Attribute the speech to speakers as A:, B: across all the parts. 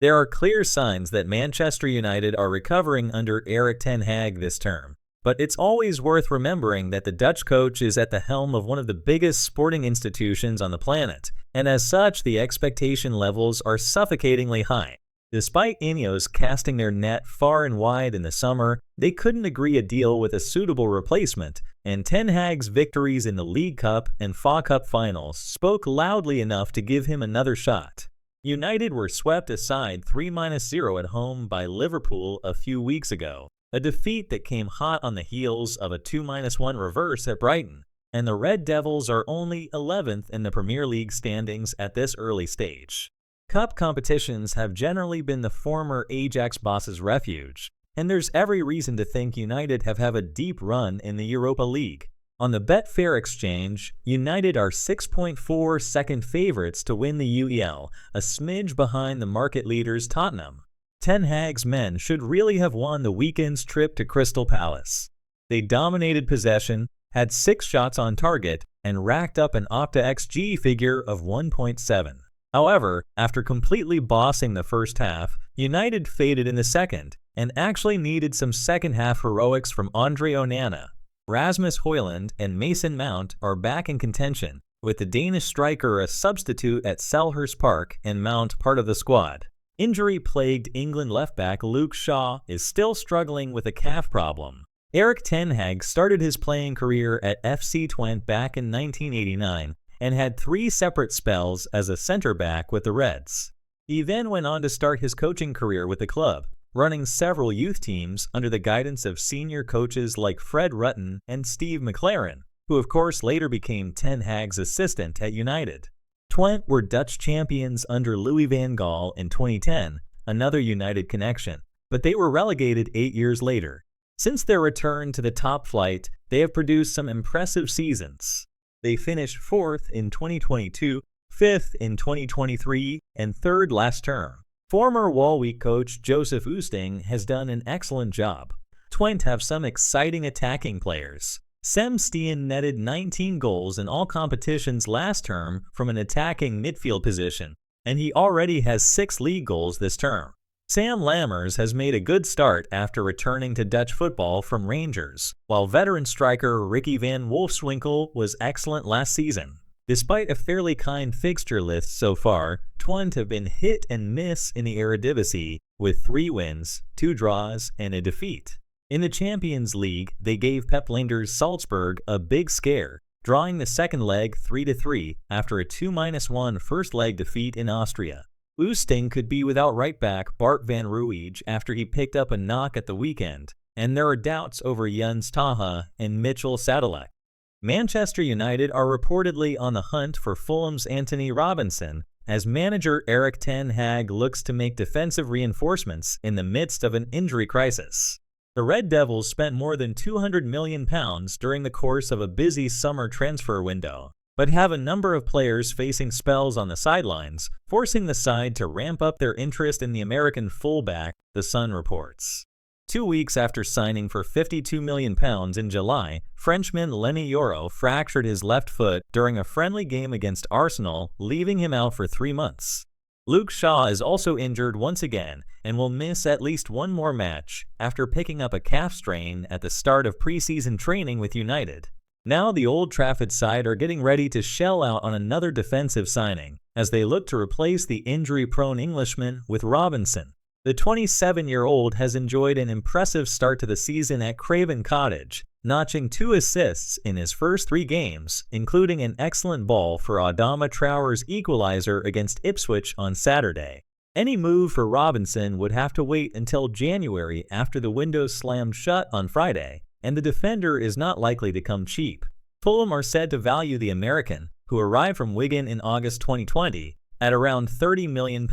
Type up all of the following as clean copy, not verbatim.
A: There are clear signs that Manchester United are recovering under Erik ten Hag this term, but it's always worth remembering that the Dutch coach is at the helm of one of the biggest sporting institutions on the planet, and as such the expectation levels are suffocatingly high. Despite Ineos casting their net far and wide in the summer, they couldn't agree a deal with a suitable replacement, and Ten Hag's victories in the League Cup and FA Cup finals spoke loudly enough to give him another shot. United were swept aside 3-0 at home by Liverpool a few weeks ago, a defeat that came hot on the heels of a 2-1 reverse at Brighton, and the Red Devils are only 11th in the Premier League standings at this early stage. Cup competitions have generally been the former Ajax boss's refuge, and there's every reason to think United have a deep run in the Europa League. On the Betfair exchange, United are 6.4 second favorites to win the UEL, a smidge behind the market leaders Tottenham. Ten Hag's men should really have won the weekend's trip to Crystal Palace. They dominated possession, had 6 shots on target, and racked up an Opta XG figure of 1.7. However, after completely bossing the first half, United faded in the second, and actually needed some second-half heroics from Andre Onana. Rasmus Højlund and Mason Mount are back in contention, with the Danish striker a substitute at Selhurst Park and Mount part of the squad. Injury-plagued England left-back Luke Shaw is still struggling with a calf problem. Erik ten Hag started his playing career at FC Twente back in 1989, and had 3 separate spells as a center-back with the Reds. He then went on to start his coaching career with the club, running several youth teams under the guidance of senior coaches like Fred Rutten and Steve McLaren, who of course later became Ten Hag's assistant at United. Twente were Dutch champions under Louis van Gaal in 2010, another United connection, but they were relegated 8 years later. Since their return to the top flight, they have produced some impressive seasons. They finished 4th in 2022, 5th in 2023, and 3rd last term. Former Walwick coach Joseph Oosting has done an excellent job. Twente have some exciting attacking players. Sem Steen netted 19 goals in all competitions last term from an attacking midfield position, and he already has 6 league goals this term. Sam Lammers has made a good start after returning to Dutch football from Rangers, while veteran striker Ricky van Wolfswinkel was excellent last season. Despite a fairly kind fixture list so far, Twente have been hit and miss in the Eredivisie, with 3 wins, 2 draws, and a defeat. In the Champions League, they gave Pep Lijnders Salzburg a big scare, drawing the second leg 3-3 after a 2-1 first leg defeat in Austria. Oosting could be without right-back Bart van Ruij after he picked up a knock at the weekend, and there are doubts over Jens Taha and Mitchell Sadilek. Manchester United are reportedly on the hunt for Fulham's Antonee Robinson, as manager Erik ten Hag looks to make defensive reinforcements in the midst of an injury crisis. The Red Devils spent more than £200 million during the course of a busy summer transfer window, but have a number of players facing spells on the sidelines, forcing the side to ramp up their interest in the American fullback, The Sun reports. 2 weeks after signing for £52 million in July, Frenchman Lenny Yoro fractured his left foot during a friendly game against Arsenal, leaving him out for 3 months. Luke Shaw is also injured once again and will miss at least one more match after picking up a calf strain at the start of preseason training with United. Now the Old Trafford side are getting ready to shell out on another defensive signing, as they look to replace the injury-prone Englishman with Robinson. The 27-year-old has enjoyed an impressive start to the season at Craven Cottage, notching 2 assists in his first 3 games, including an excellent ball for Adama Traore's equalizer against Ipswich on Saturday. Any move for Robinson would have to wait until January after the window slammed shut on Friday, and the defender is not likely to come cheap. Fulham are said to value the American, who arrived from Wigan in August 2020, at around £30 million,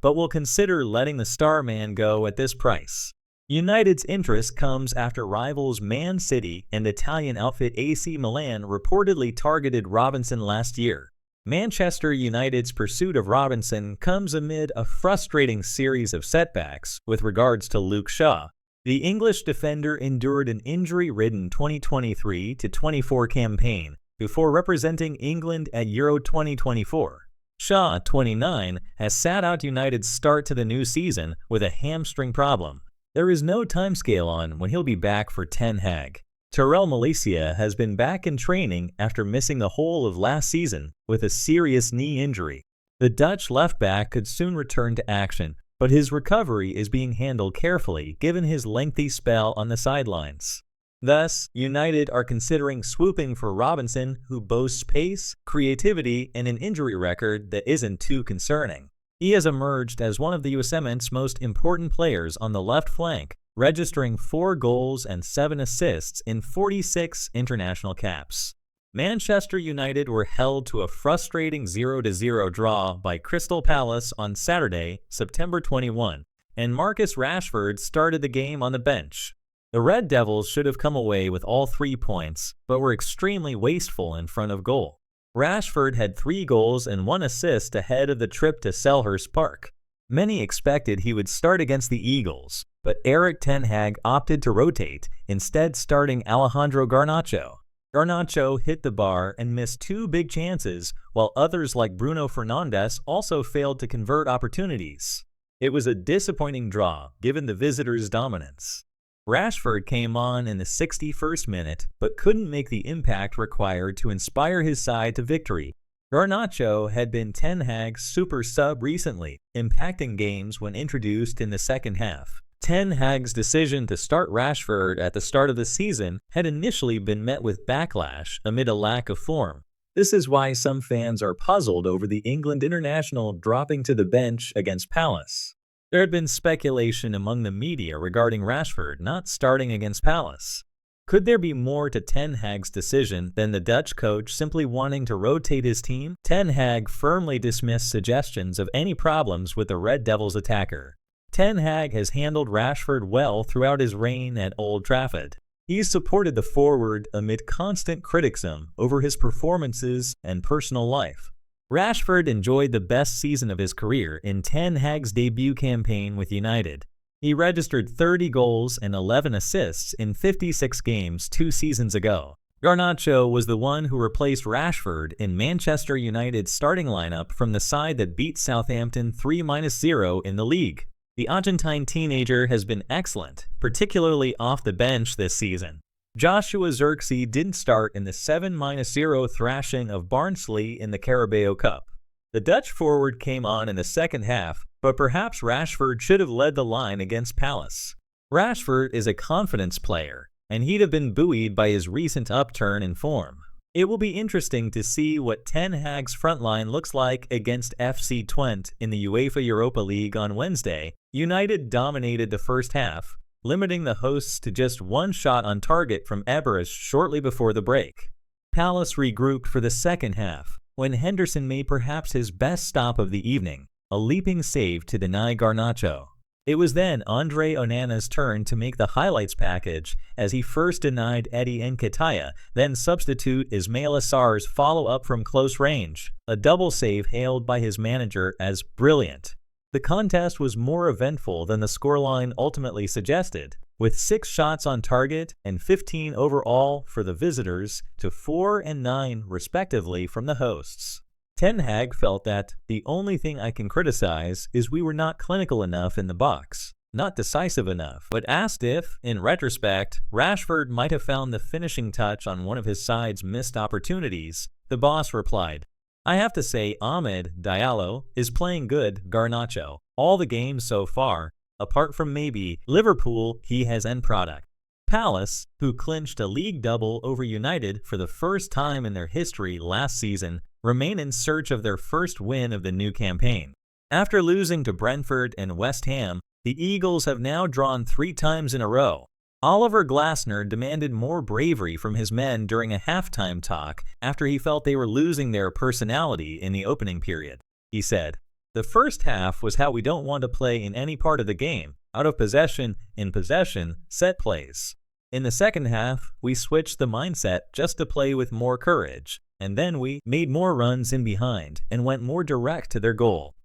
A: but will consider letting the star man go at this price. United's interest comes after rivals Man City and Italian outfit AC Milan reportedly targeted Robinson last year. Manchester United's pursuit of Robinson comes amid a frustrating series of setbacks with regards to Luke Shaw. The English defender endured an injury-ridden 2023-24 campaign before representing England at Euro 2024. Shaw, 29, has sat out United's start to the new season with a hamstring problem. There is no timescale on when he'll be back for Ten Hag. Terrell Malacia has been back in training after missing the whole of last season with a serious knee injury. The Dutch left-back could soon return to action, but his recovery is being handled carefully given his lengthy spell on the sidelines. Thus, United are considering swooping for Robinson, who boasts pace, creativity, and an injury record that isn't too concerning. He has emerged as one of the USMNT's most important players on the left flank, registering 4 goals and 7 assists in 46 international caps. Manchester United were held to a frustrating 0-0 draw by Crystal Palace on Saturday, September 21, and Marcus Rashford started the game on the bench. The Red Devils should have come away with all 3 points, but were extremely wasteful in front of goal. Rashford had 3 goals and 1 assist ahead of the trip to Selhurst Park. Many expected he would start against the Eagles, but Erik ten Hag opted to rotate, instead starting Alejandro Garnacho. Garnacho hit the bar and missed 2 big chances, while others like Bruno Fernandes also failed to convert opportunities. It was a disappointing draw, given the visitors' dominance. Rashford came on in the 61st minute, but couldn't make the impact required to inspire his side to victory. Garnacho had been Ten Hag's super sub recently, impacting games when introduced in the second half. Ten Hag's decision to start Rashford at the start of the season had initially been met with backlash amid a lack of form. This is why some fans are puzzled over the England international dropping to the bench against Palace. There had been speculation among the media regarding Rashford not starting against Palace. Could there be more to Ten Hag's decision than the Dutch coach simply wanting to rotate his team? Ten Hag firmly dismissed suggestions of any problems with the Red Devils attacker. Ten Hag has handled Rashford well throughout his reign at Old Trafford. He's supported the forward amid constant criticism over his performances and personal life. Rashford enjoyed the best season of his career in Ten Hag's debut campaign with United. He registered 30 goals and 11 assists in 56 games 2 seasons ago. Garnacho was the one who replaced Rashford in Manchester United's starting lineup from the side that beat Southampton 3-0 in the league. The Argentine teenager has been excellent, particularly off the bench this season. Joshua Zirkzee didn't start in the 7-0 thrashing of Barnsley in the Carabao Cup. The Dutch forward came on in the second half, but perhaps Rashford should have led the line against Palace. Rashford is a confidence player, and he'd have been buoyed by his recent upturn in form. It will be interesting to see what Ten Hag's frontline looks like against FC Twente in the UEFA Europa League on Wednesday. United dominated the first half, limiting the hosts to just 1 shot on target from Eberes shortly before the break. Palace regrouped for the second half, when Henderson made perhaps his best stop of the evening, a leaping save to deny Garnacho. It was then Andre Onana's turn to make the highlights package, as he first denied Eddie Nketiah, then substitute Ismail Assar's follow-up from close range, a double save hailed by his manager as brilliant. The contest was more eventful than the scoreline ultimately suggested, with 6 shots on target and 15 overall for the visitors to 4 and 9 respectively from the hosts. Ten Hag felt that the only thing I can criticize is we were not clinical enough in the box, not decisive enough, but asked if, in retrospect, Rashford might have found the finishing touch on one of his side's missed opportunities. The boss replied, "I have to say Ahmed Diallo is playing good Garnacho. All the games so far, apart from maybe Liverpool, he has end product." Palace, who clinched a league double over United for the first time in their history last season, remain in search of their first win of the new campaign. After losing to Brentford and West Ham, the Eagles have now drawn 3 times in a row. Oliver Glasner demanded more bravery from his men during a halftime talk after he felt they were losing their personality in the opening period. He said, "The first half was how we don't want to play in any part of the game, out of possession, in possession, set plays. In the second half, we switched the mindset just to play with more courage, and then we made more runs in behind and went more direct to their goal.